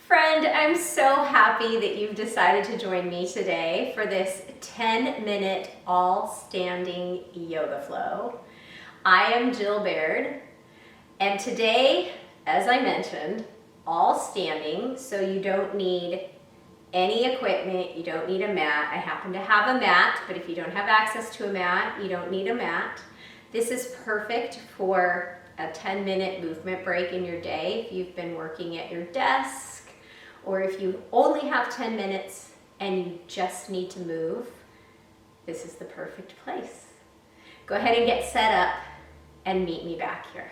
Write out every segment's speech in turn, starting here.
Friend, I'm so happy that you've decided to join me today for this 10-minute all-standing yoga flow. I am Jill Baird, and today, as I mentioned, all standing, so you don't need any equipment, you don't need a mat. I happen to have a mat, but if you don't have access to a mat, you don't need a mat. This is perfect for a 10-minute movement break in your day if you've been working at your desk, or if you only have 10 minutes and you just need to move. This is the perfect place. Go ahead and get set up and meet me back here.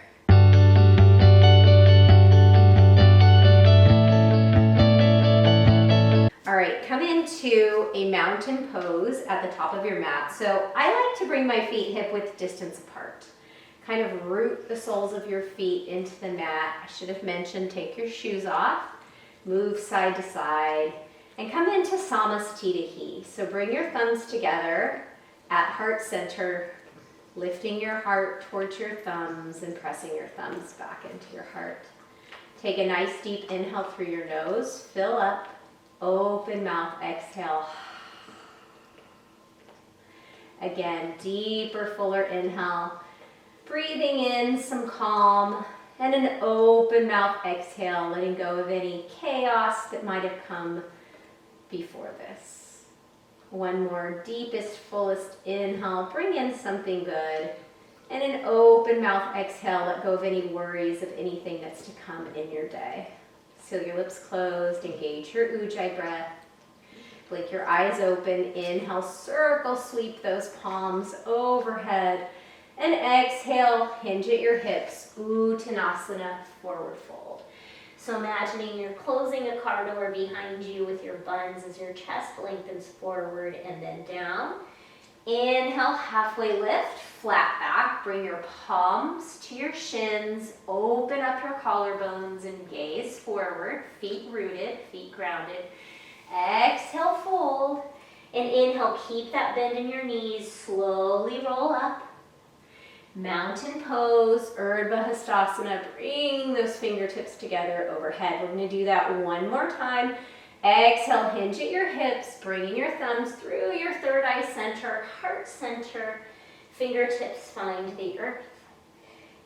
All right, come into a mountain pose at the top of your mat. So I like to bring my feet hip-width distance apart. Kind of root the soles of your feet into the mat. I should have mentioned, take your shoes off, move side to side, and come into Samasthiti. So bring your thumbs together at heart center, lifting your heart towards your thumbs and pressing your thumbs back into your heart. Take a nice deep inhale through your nose, fill up, open mouth, exhale. Again, deeper, fuller inhale. Breathing in some calm and an open mouth exhale, letting go of any chaos that might have come before this. One more deepest, fullest inhale. Bring in something good. And an open mouth exhale, let go of any worries of anything that's to come in your day. Seal your lips closed, engage your Ujjayi breath. Blink your eyes open, inhale, circle, sweep those palms overhead. And exhale, hinge at your hips, Uttanasana, forward fold. So imagining you're closing a car door behind you with your buns as your chest lengthens forward and then down. Inhale, halfway lift, flat back, bring your palms to your shins, open up your collarbones and gaze forward, feet rooted, feet grounded. Exhale, fold, and inhale, keep that bend in your knees, slowly roll up. Mountain pose, Urdhva Hastasana, bring those fingertips together overhead. We're going to do that one more time. Exhale, hinge at your hips, bringing your thumbs through your third eye center, heart center, fingertips find the earth.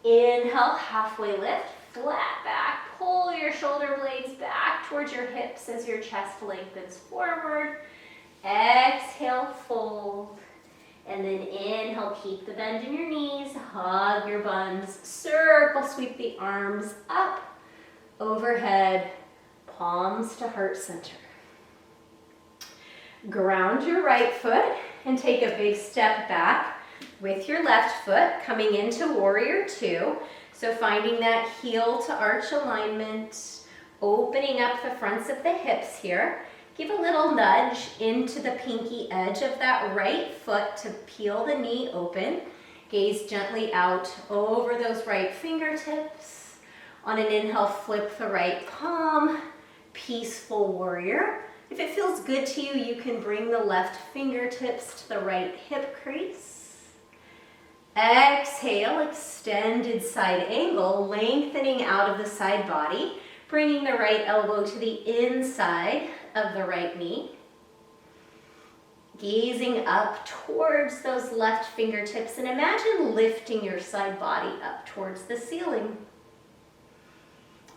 Inhale, halfway lift, flat back, pull your shoulder blades back towards your hips as your chest lengthens forward. Exhale, fold. And then inhale, keep the bend in your knees, hug your buns, circle, sweep the arms up, overhead, palms to heart center. Ground your right foot and take a big step back with your left foot, coming into warrior two. So finding that heel to arch alignment, opening up the fronts of the hips here. Give a little nudge into the pinky edge of that right foot to peel the knee open. Gaze gently out over those right fingertips. On an inhale, flip the right palm, peaceful warrior. If it feels good to you, you can bring the left fingertips to the right hip crease. Exhale, extended side angle, lengthening out of the side body, bringing the right elbow to the inside of the right knee. Gazing up towards those left fingertips and imagine lifting your side body up towards the ceiling.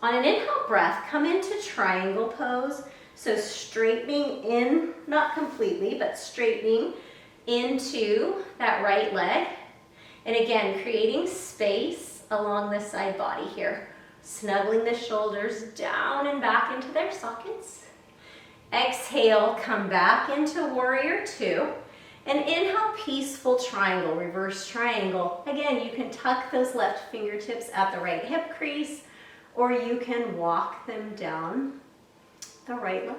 On an inhale breath, come into triangle pose. So straightening in, not completely, but straightening into that right leg. And again, creating space along the side body here. Snuggling the shoulders down and back into their sockets. Exhale, come back into warrior two. And inhale, peaceful triangle, reverse triangle. Again, you can tuck those left fingertips at the right hip crease, or you can walk them down the right leg.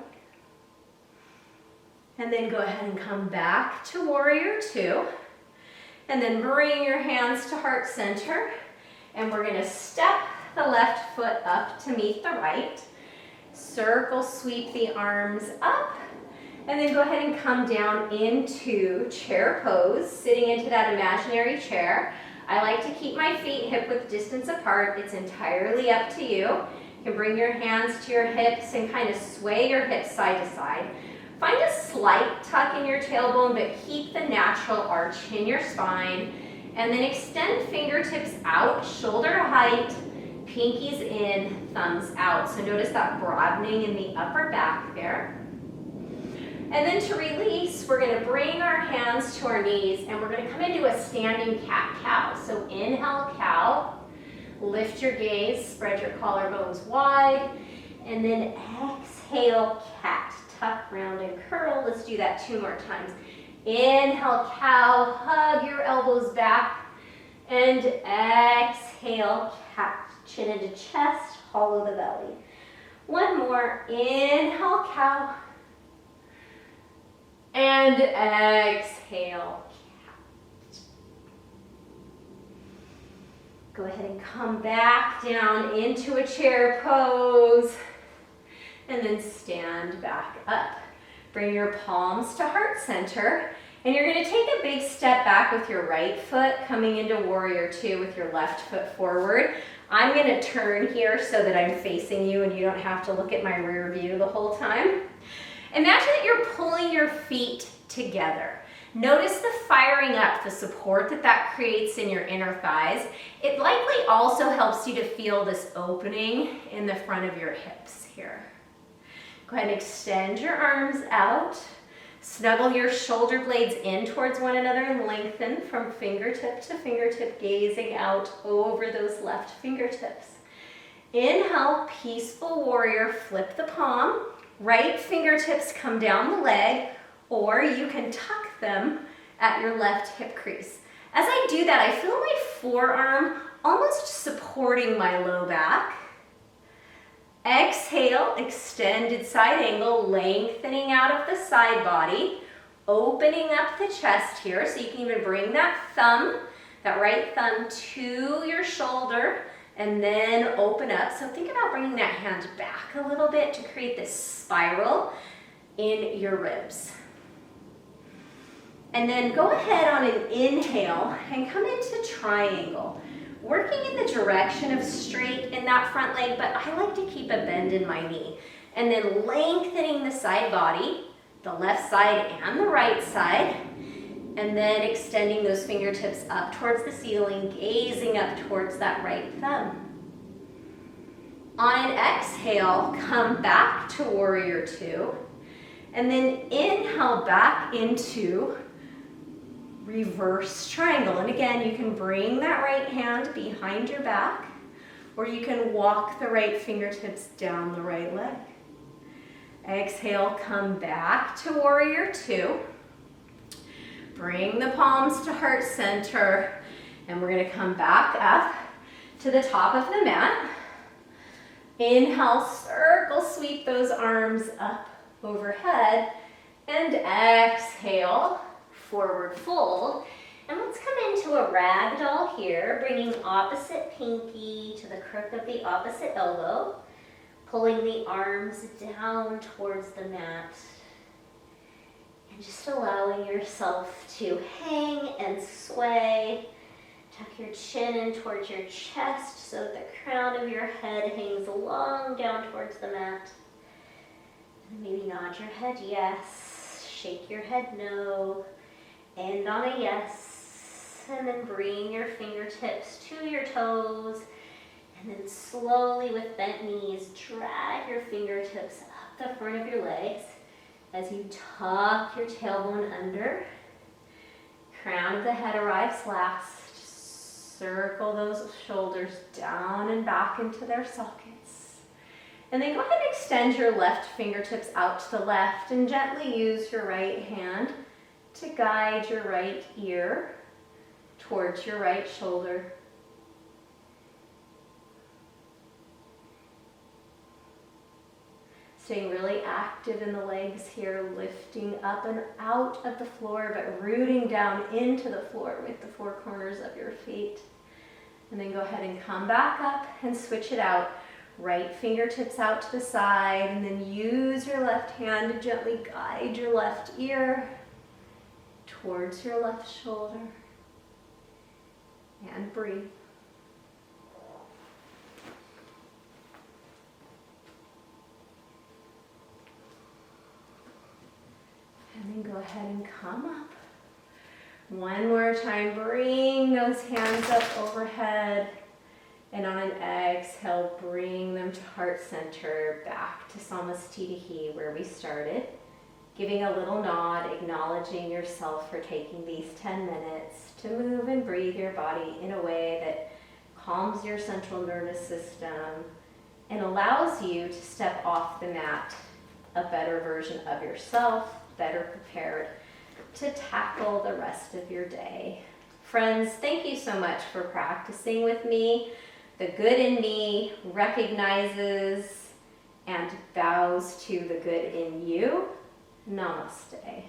And then go ahead and come back to warrior two. And then bring your hands to heart center. And we're going to step the left foot up to meet the right. Circle, sweep the arms up, and then go ahead and come down into chair pose, sitting into that imaginary chair. I like to keep my feet hip width distance apart. It's entirely up to you. You can bring your hands to your hips and kind of sway your hips side to side. Find a slight tuck in your tailbone, but keep the natural arch in your spine. And then extend fingertips out, shoulder height, pinkies in, thumbs out. So notice that broadening in the upper back there. And then to release, we're going to bring our hands to our knees and we're going to come into a standing cat-cow. So inhale, cow. Lift your gaze, spread your collarbones wide. And then exhale, cat. Tuck, round, and curl. Let's do that 2 more times. Inhale, cow. Hug your elbows back. And exhale, cat. Chin into chest, hollow the belly. 1 more. Inhale, cow. And exhale, cat. Go ahead and come back down into a chair pose. And then stand back up. Bring your palms to heart center. And you're going to take a big step back with your right foot, coming into warrior 2 with your left foot forward. I'm going to turn here so that I'm facing you and you don't have to look at my rear view the whole time. Imagine that you're pulling your feet together. Notice the firing up, the support that creates in your inner thighs. It likely also helps you to feel this opening in the front of your hips here. Go ahead and extend your arms out. Snuggle your shoulder blades in towards one another and lengthen from fingertip to fingertip, gazing out over those left fingertips. Inhale, peaceful warrior, flip the palm. Right fingertips come down the leg, or you can tuck them at your left hip crease. As I do that, I feel my forearm almost supporting my low back. Exhale, extended side angle, lengthening out of the side body, opening up the chest here, so you can even bring that thumb, that right thumb to your shoulder, and then open up. So think about bringing that hand back a little bit to create this spiral in your ribs. And then go ahead on an inhale and come into triangle. Working in the direction of straight in that front leg, but I like to keep a bend in my knee. And then lengthening the side body, the left side and the right side. And then extending those fingertips up towards the ceiling, gazing up towards that right thumb. On an exhale, come back to warrior 2. And then inhale back into reverse triangle. And again, you can bring that right hand behind your back, or you can walk the right fingertips down the right leg. Exhale, come back to warrior 2. Bring the palms to heart center, and we're going to come back up to the top of the mat. Inhale, circle sweep those arms up overhead, and exhale, forward fold. And let's come into a ragdoll here, bringing opposite pinky to the crook of the opposite elbow, pulling the arms down towards the mat, and just allowing yourself to hang and sway. Tuck your chin in towards your chest so that the crown of your head hangs long down towards the mat. And maybe nod your head yes, shake your head no. End on a yes, and then bring your fingertips to your toes, and then slowly with bent knees, drag your fingertips up the front of your legs as you tuck your tailbone under. Crown of the head arrives last. Circle those shoulders down and back into their sockets. And then go ahead and extend your left fingertips out to the left and gently use your right hand to guide your right ear towards your right shoulder. Staying really active in the legs here, lifting up and out of the floor, but rooting down into the floor with the 4 corners of your feet. And then go ahead and come back up and switch it out. Right fingertips out to the side, and then use your left hand to gently guide your left ear towards your left shoulder, and breathe. ahead and come up. One more time, bring those hands up overhead. And on an exhale, bring them to heart center, back to Samastitihi where we started. Giving a little nod, acknowledging yourself for taking these 10 minutes to move and breathe your body in a way that calms your central nervous system and allows you to step off the mat a better version of yourself, better prepared to tackle the rest of your day. Friends, thank you so much for practicing with me. The good in me recognizes and bows to the good in you. Namaste.